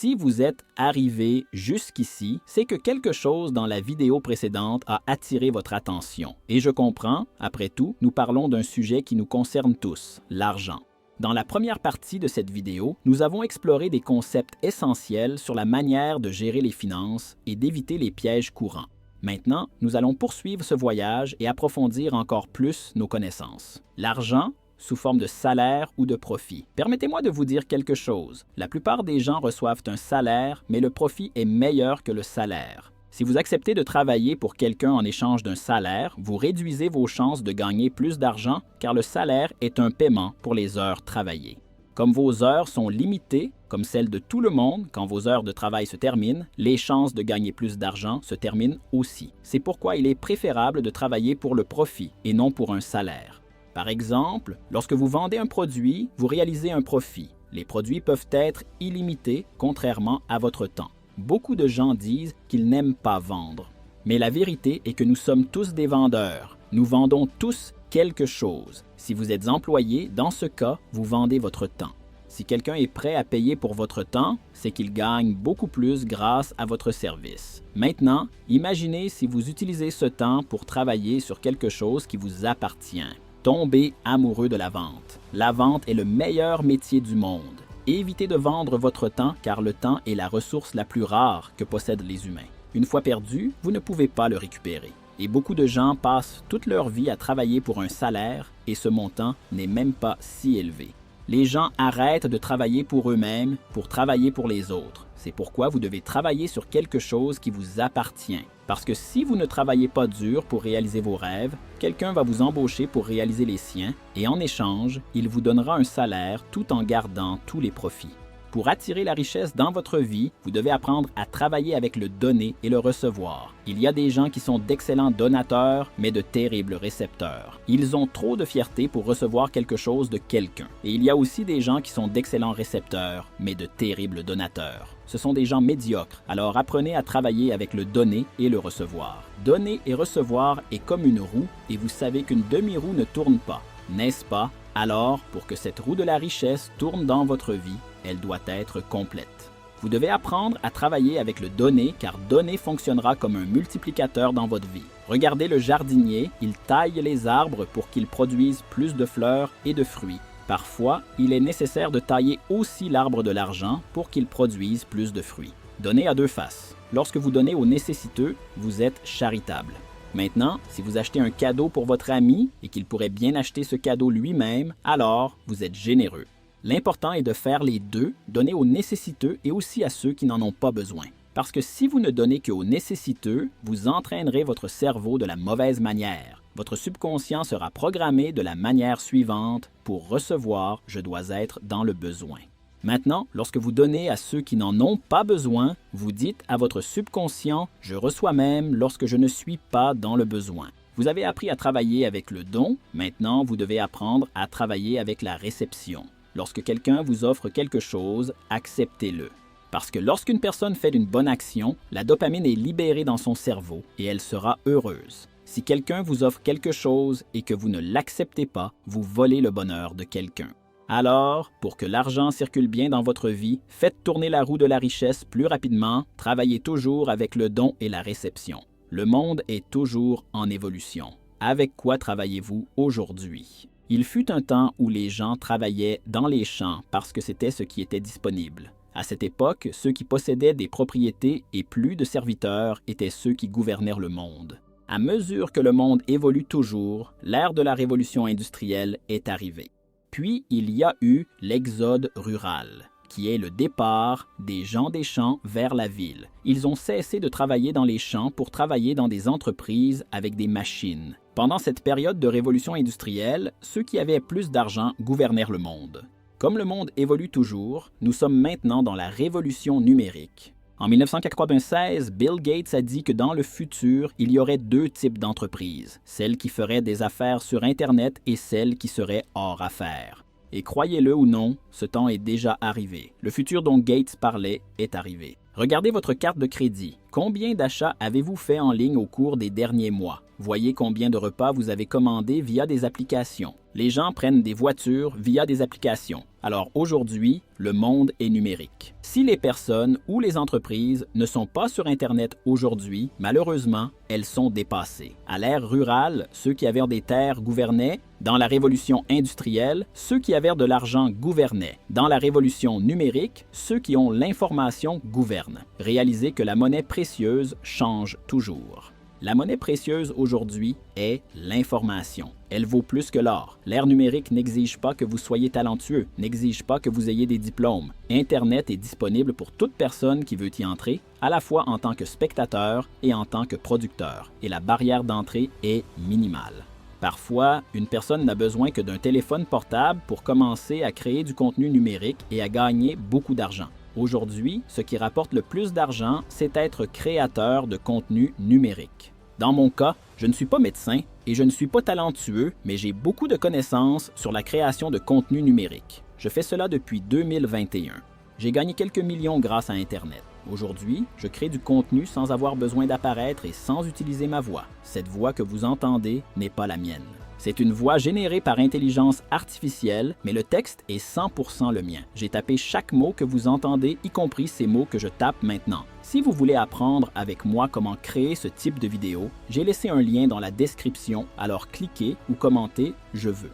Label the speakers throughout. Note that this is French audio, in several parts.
Speaker 1: Si vous êtes arrivé jusqu'ici, c'est que quelque chose dans la vidéo précédente a attiré votre attention. Et je comprends, après tout, nous parlons d'un sujet qui nous concerne tous, l'argent. Dans la première partie de cette vidéo, nous avons exploré des concepts essentiels sur la manière de gérer les finances et d'éviter les pièges courants. Maintenant, nous allons poursuivre ce voyage et approfondir encore plus nos connaissances. L'argent, sous forme de salaire ou de profit. Permettez-moi de vous dire quelque chose. La plupart des gens reçoivent un salaire, mais le profit est meilleur que le salaire. Si vous acceptez de travailler pour quelqu'un en échange d'un salaire, vous réduisez vos chances de gagner plus d'argent car le salaire est un paiement pour les heures travaillées. Comme vos heures sont limitées, comme celles de tout le monde, quand vos heures de travail se terminent, les chances de gagner plus d'argent se terminent aussi. C'est pourquoi il est préférable de travailler pour le profit et non pour un salaire. Par exemple, lorsque vous vendez un produit, vous réalisez un profit. Les produits peuvent être illimités, contrairement à votre temps. Beaucoup de gens disent qu'ils n'aiment pas vendre. Mais la vérité est que nous sommes tous des vendeurs. Nous vendons tous quelque chose. Si vous êtes employé, dans ce cas, vous vendez votre temps. Si quelqu'un est prêt à payer pour votre temps, c'est qu'il gagne beaucoup plus grâce à votre service. Maintenant, imaginez si vous utilisez ce temps pour travailler sur quelque chose qui vous appartient. Tombez amoureux de la vente. La vente est le meilleur métier du monde. Évitez de vendre votre temps car le temps est la ressource la plus rare que possèdent les humains. Une fois perdu, vous ne pouvez pas le récupérer. Et beaucoup de gens passent toute leur vie à travailler pour un salaire et ce montant n'est même pas si élevé. Les gens arrêtent de travailler pour eux-mêmes pour travailler pour les autres. C'est pourquoi vous devez travailler sur quelque chose qui vous appartient. Parce que si vous ne travaillez pas dur pour réaliser vos rêves, quelqu'un va vous embaucher pour réaliser les siens et en échange, il vous donnera un salaire tout en gardant tous les profits. Pour attirer la richesse dans votre vie, vous devez apprendre à travailler avec le donner et le recevoir. Il y a des gens qui sont d'excellents donateurs, mais de terribles récepteurs. Ils ont trop de fierté pour recevoir quelque chose de quelqu'un. Et il y a aussi des gens qui sont d'excellents récepteurs, mais de terribles donateurs. Ce sont des gens médiocres, alors apprenez à travailler avec le donner et le recevoir. Donner et recevoir est comme une roue, et vous savez qu'une demi-roue ne tourne pas, n'est-ce pas? Alors, pour que cette roue de la richesse tourne dans votre vie, elle doit être complète. Vous devez apprendre à travailler avec le donner car donner fonctionnera comme un multiplicateur dans votre vie. Regardez le jardinier, il taille les arbres pour qu'ils produisent plus de fleurs et de fruits. Parfois, il est nécessaire de tailler aussi l'arbre de l'argent pour qu'il produise plus de fruits. Donner a deux faces. Lorsque vous donnez aux nécessiteux, vous êtes charitable. Maintenant, si vous achetez un cadeau pour votre ami et qu'il pourrait bien acheter ce cadeau lui-même, alors vous êtes généreux. L'important est de faire les deux, donner aux nécessiteux et aussi à ceux qui n'en ont pas besoin. Parce que si vous ne donnez qu'aux nécessiteux, vous entraînerez votre cerveau de la mauvaise manière. Votre subconscient sera programmé de la manière suivante: pour recevoir, je dois être dans le besoin. Maintenant, lorsque vous donnez à ceux qui n'en ont pas besoin, vous dites à votre subconscient « je reçois même lorsque je ne suis pas dans le besoin ». Vous avez appris à travailler avec le don, maintenant vous devez apprendre à travailler avec la réception. Lorsque quelqu'un vous offre quelque chose, acceptez-le. Parce que lorsqu'une personne fait une bonne action, la dopamine est libérée dans son cerveau et elle sera heureuse. Si quelqu'un vous offre quelque chose et que vous ne l'acceptez pas, vous volez le bonheur de quelqu'un. Alors, pour que l'argent circule bien dans votre vie, faites tourner la roue de la richesse plus rapidement, travaillez toujours avec le don et la réception. Le monde est toujours en évolution. Avec quoi travaillez-vous aujourd'hui? Il fut un temps où les gens travaillaient dans les champs parce que c'était ce qui était disponible. À cette époque, ceux qui possédaient des propriétés et plus de serviteurs étaient ceux qui gouvernèrent le monde. À mesure que le monde évolue toujours, l'ère de la révolution industrielle est arrivée. Puis, il y a eu l'exode rural, qui est le départ des gens des champs vers la ville. Ils ont cessé de travailler dans les champs pour travailler dans des entreprises avec des machines. Pendant cette période de révolution industrielle, ceux qui avaient plus d'argent gouvernèrent le monde. Comme le monde évolue toujours, nous sommes maintenant dans la révolution numérique. En 1996, Bill Gates a dit que dans le futur, il y aurait deux types d'entreprises, celles qui feraient des affaires sur Internet et celles qui seraient hors affaires. Et croyez-le ou non, ce temps est déjà arrivé. Le futur dont Gates parlait est arrivé. Regardez votre carte de crédit. Combien d'achats avez-vous fait en ligne au cours des derniers mois? Voyez combien de repas vous avez commandés via des applications. Les gens prennent des voitures via des applications. Alors aujourd'hui, le monde est numérique. Si les personnes ou les entreprises ne sont pas sur Internet aujourd'hui, malheureusement, elles sont dépassées. À l'ère rurale, ceux qui avaient des terres gouvernaient. Dans la révolution industrielle, ceux qui avaient de l'argent gouvernaient. Dans la révolution numérique, ceux qui ont l'information gouvernent. Réalisez que la monnaie précieuse change toujours. La monnaie précieuse aujourd'hui est l'information. Elle vaut plus que l'or. L'ère numérique n'exige pas que vous soyez talentueux, n'exige pas que vous ayez des diplômes. Internet est disponible pour toute personne qui veut y entrer, à la fois en tant que spectateur et en tant que producteur, et la barrière d'entrée est minimale. Parfois, une personne n'a besoin que d'un téléphone portable pour commencer à créer du contenu numérique et à gagner beaucoup d'argent. Aujourd'hui, ce qui rapporte le plus d'argent, c'est être créateur de contenu numérique. Dans mon cas, je ne suis pas médecin et je ne suis pas talentueux, mais j'ai beaucoup de connaissances sur la création de contenu numérique. Je fais cela depuis 2021. J'ai gagné quelques millions grâce à Internet. Aujourd'hui, je crée du contenu sans avoir besoin d'apparaître et sans utiliser ma voix. Cette voix que vous entendez n'est pas la mienne. C'est une voix générée par intelligence artificielle, mais le texte est 100% le mien. J'ai tapé chaque mot que vous entendez, y compris ces mots que je tape maintenant. Si vous voulez apprendre avec moi comment créer ce type de vidéo, j'ai laissé un lien dans la description, alors cliquez ou commentez « Je veux ».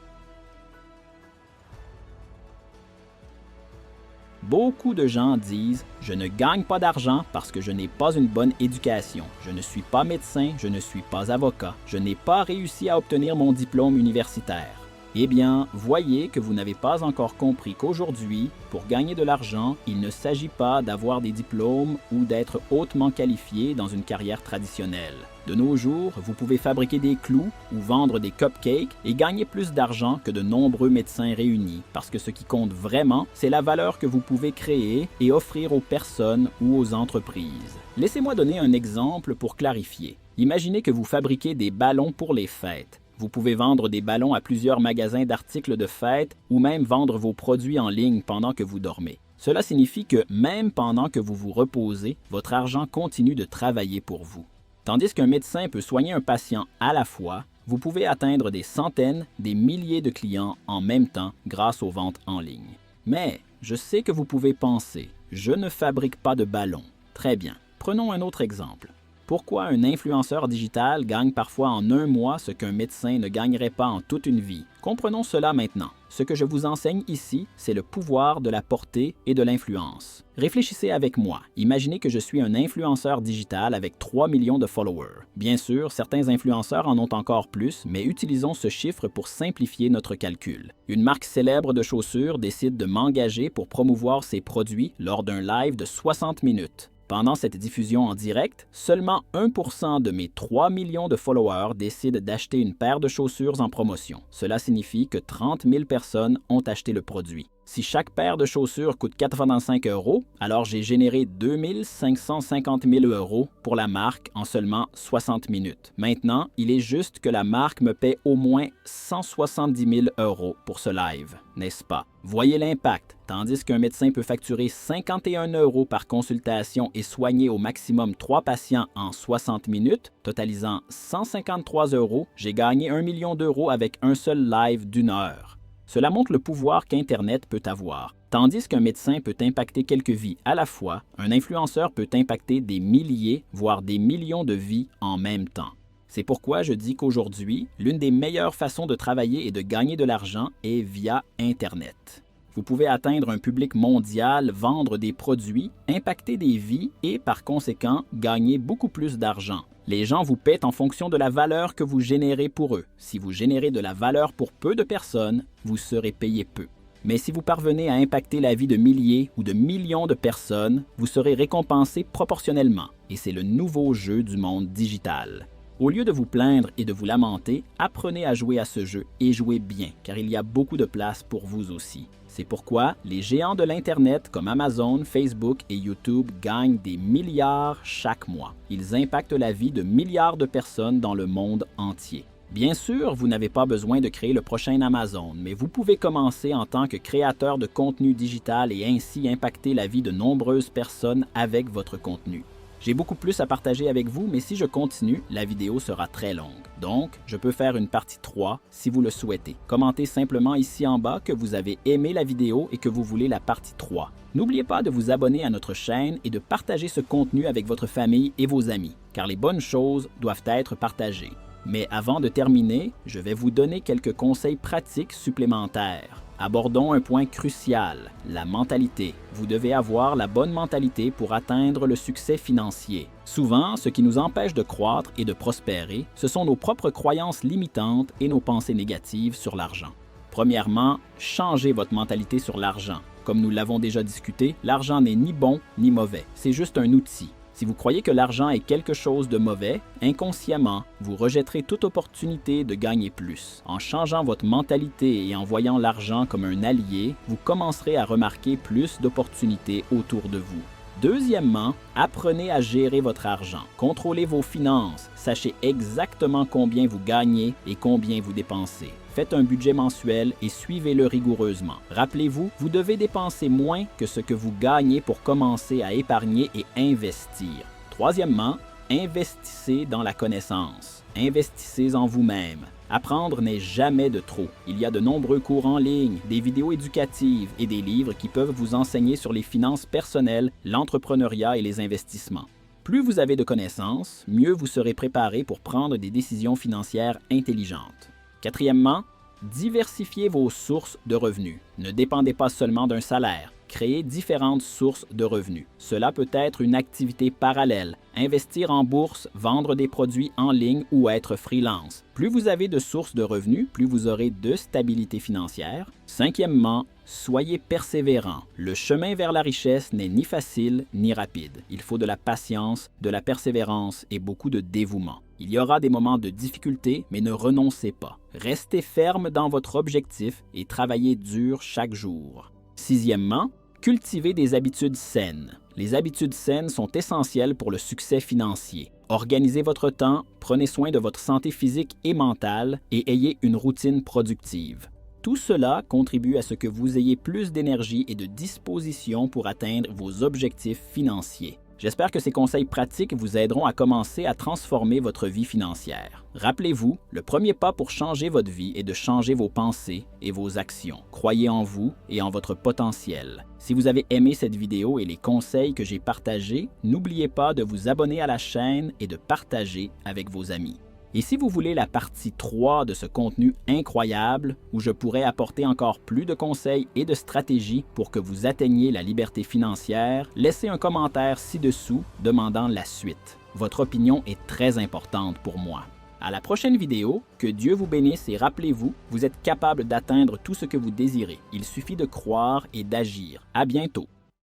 Speaker 1: Beaucoup de gens disent « Je ne gagne pas d'argent parce que je n'ai pas une bonne éducation. Je ne suis pas médecin, je ne suis pas avocat. Je n'ai pas réussi à obtenir mon diplôme universitaire. » Eh bien, voyez que vous n'avez pas encore compris qu'aujourd'hui, pour gagner de l'argent, il ne s'agit pas d'avoir des diplômes ou d'être hautement qualifié dans une carrière traditionnelle. De nos jours, vous pouvez fabriquer des clous ou vendre des cupcakes et gagner plus d'argent que de nombreux médecins réunis, parce que ce qui compte vraiment, c'est la valeur que vous pouvez créer et offrir aux personnes ou aux entreprises. Laissez-moi donner un exemple pour clarifier. Imaginez que vous fabriquez des ballons pour les fêtes. Vous pouvez vendre des ballons à plusieurs magasins d'articles de fête ou même vendre vos produits en ligne pendant que vous dormez. Cela signifie que même pendant que vous vous reposez, votre argent continue de travailler pour vous. Tandis qu'un médecin peut soigner un patient à la fois, vous pouvez atteindre des centaines, des milliers de clients en même temps grâce aux ventes en ligne. Mais je sais que vous pouvez penser, je ne fabrique pas de ballons. Très bien, prenons un autre exemple. Pourquoi un influenceur digital gagne parfois en un mois ce qu'un médecin ne gagnerait pas en toute une vie? Comprenons cela maintenant. Ce que je vous enseigne ici, c'est le pouvoir de la portée et de l'influence. Réfléchissez avec moi. Imaginez que je suis un influenceur digital avec 3 millions de followers. Bien sûr, certains influenceurs en ont encore plus, mais utilisons ce chiffre pour simplifier notre calcul. Une marque célèbre de chaussures décide de m'engager pour promouvoir ses produits lors d'un live de 60 minutes. Pendant cette diffusion en direct, seulement 1% de mes 3 millions de followers décident d'acheter une paire de chaussures en promotion. Cela signifie que 30 000 personnes ont acheté le produit. Si chaque paire de chaussures coûte 85 €, alors j'ai généré 2 550 000 € pour la marque en seulement 60 minutes. Maintenant, il est juste que la marque me paie au moins 170 000 € pour ce live, n'est-ce pas? Voyez l'impact. Tandis qu'un médecin peut facturer 51 € par consultation et soigner au maximum 3 patients en 60 minutes, totalisant 153 €, j'ai gagné 1 million d'euros avec un seul live d'1 heure. Cela montre le pouvoir qu'Internet peut avoir. Tandis qu'un médecin peut impacter quelques vies à la fois, un influenceur peut impacter des milliers, voire des millions de vies en même temps. C'est pourquoi je dis qu'aujourd'hui, l'une des meilleures façons de travailler et de gagner de l'argent est via Internet. Vous pouvez atteindre un public mondial, vendre des produits, impacter des vies et, par conséquent, gagner beaucoup plus d'argent. Les gens vous paient en fonction de la valeur que vous générez pour eux. Si vous générez de la valeur pour peu de personnes, vous serez payé peu. Mais si vous parvenez à impacter la vie de milliers ou de millions de personnes, vous serez récompensé proportionnellement. Et c'est le nouveau jeu du monde digital. Au lieu de vous plaindre et de vous lamenter, apprenez à jouer à ce jeu et jouez bien, car il y a beaucoup de place pour vous aussi. C'est pourquoi les géants de l'Internet comme Amazon, Facebook et YouTube gagnent des milliards chaque mois. Ils impactent la vie de milliards de personnes dans le monde entier. Bien sûr, vous n'avez pas besoin de créer le prochain Amazon, mais vous pouvez commencer en tant que créateur de contenu digital et ainsi impacter la vie de nombreuses personnes avec votre contenu. J'ai beaucoup plus à partager avec vous, mais si je continue, la vidéo sera très longue. Donc, je peux faire une partie 3 si vous le souhaitez. Commentez simplement ici en bas que vous avez aimé la vidéo et que vous voulez la partie 3. N'oubliez pas de vous abonner à notre chaîne et de partager ce contenu avec votre famille et vos amis, car les bonnes choses doivent être partagées. Mais avant de terminer, je vais vous donner quelques conseils pratiques supplémentaires. Abordons un point crucial, la mentalité. Vous devez avoir la bonne mentalité pour atteindre le succès financier. Souvent, ce qui nous empêche de croître et de prospérer, ce sont nos propres croyances limitantes et nos pensées négatives sur l'argent. Premièrement, changez votre mentalité sur l'argent. Comme nous l'avons déjà discuté, l'argent n'est ni bon ni mauvais, c'est juste un outil. Si vous croyez que l'argent est quelque chose de mauvais, inconsciemment, vous rejetterez toute opportunité de gagner plus. En changeant votre mentalité et en voyant l'argent comme un allié, vous commencerez à remarquer plus d'opportunités autour de vous. Deuxièmement, apprenez à gérer votre argent. Contrôlez vos finances. Sachez exactement combien vous gagnez et combien vous dépensez. Faites un budget mensuel et suivez-le rigoureusement. Rappelez-vous, vous devez dépenser moins que ce que vous gagnez pour commencer à épargner et investir. Troisièmement, investissez dans la connaissance. Investissez en vous-même. Apprendre n'est jamais de trop. Il y a de nombreux cours en ligne, des vidéos éducatives et des livres qui peuvent vous enseigner sur les finances personnelles, l'entrepreneuriat et les investissements. Plus vous avez de connaissances, mieux vous serez préparé pour prendre des décisions financières intelligentes. Quatrièmement, diversifiez vos sources de revenus. Ne dépendez pas seulement d'un salaire. Créez différentes sources de revenus. Cela peut être une activité parallèle, investir en bourse, vendre des produits en ligne ou être freelance. Plus vous avez de sources de revenus, plus vous aurez de stabilité financière. Cinquièmement, soyez persévérant. Le chemin vers la richesse n'est ni facile ni rapide. Il faut de la patience, de la persévérance et beaucoup de dévouement. Il y aura des moments de difficulté, mais ne renoncez pas. Restez ferme dans votre objectif et travaillez dur chaque jour. Sixièmement, cultivez des habitudes saines. Les habitudes saines sont essentielles pour le succès financier. Organisez votre temps, prenez soin de votre santé physique et mentale et ayez une routine productive. Tout cela contribue à ce que vous ayez plus d'énergie et de disposition pour atteindre vos objectifs financiers. J'espère que ces conseils pratiques vous aideront à commencer à transformer votre vie financière. Rappelez-vous, le premier pas pour changer votre vie est de changer vos pensées et vos actions. Croyez en vous et en votre potentiel. Si vous avez aimé cette vidéo et les conseils que j'ai partagés, n'oubliez pas de vous abonner à la chaîne et de partager avec vos amis. Et si vous voulez la partie 3 de ce contenu incroyable, où je pourrais apporter encore plus de conseils et de stratégies pour que vous atteigniez la liberté financière, laissez un commentaire ci-dessous demandant la suite. Votre opinion est très importante pour moi. À la prochaine vidéo, que Dieu vous bénisse et rappelez-vous, vous êtes capable d'atteindre tout ce que vous désirez. Il suffit de croire et d'agir. À bientôt.